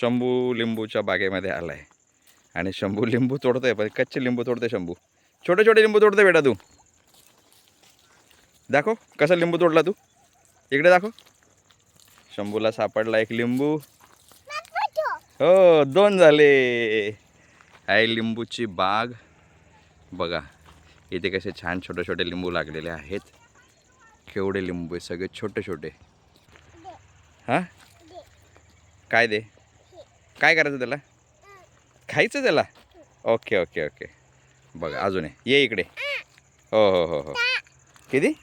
शंभू लिंबूच्या बागेमध्ये आला आहे आणि शंभू लिंबू तोडतोय, पण कच्चे लिंबू तोडतोय शंभू. छोटे छोटे लिंबू तोडतोय बेटा तू. दाखव कसा लिंबू तोडला तू, इकडे दाखव. शंभूला सापडला एक लिंबू. हो, 2 झाले. आहे लिंबूची बाग बघा. इथे कसे छान छोटे छोटे लिंबू लागलेले आहेत. केवढे लिंबू आहे, सगळे छोटे छोटे. हां, काय दे, काय करायचं त्याला, खायचं त्याला. Okay okay okay. बघा अजून ये इकडे. हो हो हो हो. किती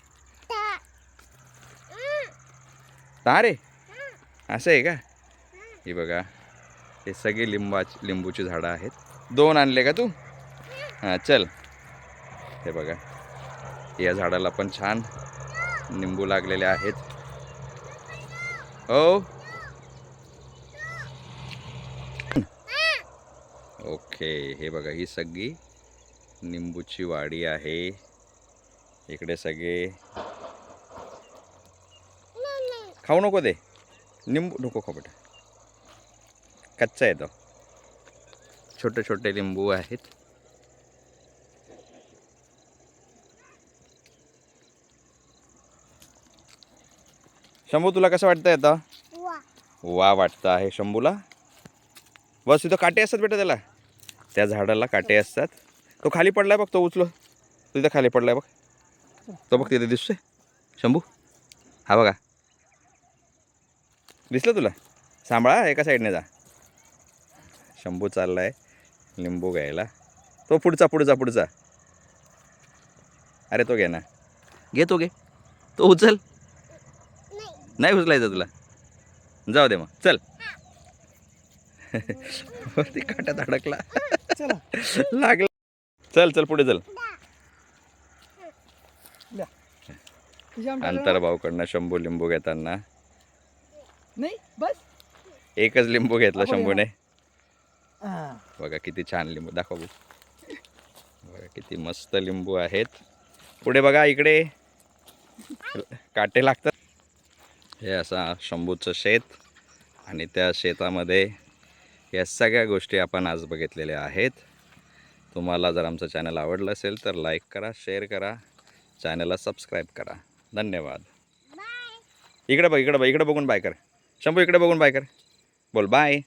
रे, असं आहे का. हे बघा, हे सगळे लिंबूची झाडं आहेत. 2 आणले का तू. हां चल. हे बघा, या झाडाला पण छान लिंबू लागलेले आहेत. हो ओके. हे बघा, ही सगळी लिंबूची वाडी आहे. इकडे सगळे खाऊ नको दे, लिंबू नको खाऊ बेटा, कच्चा आहे तो. छोटे छोटे लिंबू आहेत. शंभू तुला कसं वाटतंय आता. वा वाटतं आहे शंभूला. बस तिथं काटे असतात बेटा त्याला, त्या झाडाला काटे असतात. तो खाली पडलाय बघ, तो उचलो. तिथं खाली पडलाय बघ, तो बघ तिथे दिसतोय शंभू. हा बघा, दिसलं तुला. सांभाळा, एका साईडने जा. शंभू चाललाय लिंबू घ्यायला. तो पुढचा पुढचा पुढचा. अरे तो घे ना, घे तो, घे तो, उचल. नाही उचलायचं तुला, जाऊ दे मग चल. वरती काट्यात अडकला. लागला. चल चल पुढे चल. अंतरभाऊकडनं शंभू लिंबू घेताना नाही बस एकच लिंबू घेतला शंभूने. बघा किती छान लिंबू, दाखव बघा किती मस्त लिंबू आहेत. पुढे बघा, इकडे काटे लागतात. हे असा शंभूचं शेत आणि त्या शेतामध्ये या सगळ्या गोष्टी आपण आज बघितलेल्या आहेत. तुम्हाला जर आमचं चॅनल आवडलं असेल तर लाईक करा, शेअर करा, चॅनलला सबस्क्राईब करा. धन्यवाद. इकडे बघ, इकडे बघ, इकडे बघून बाय कर. शंभू इकडे बघून बाय कर, बोल बाय.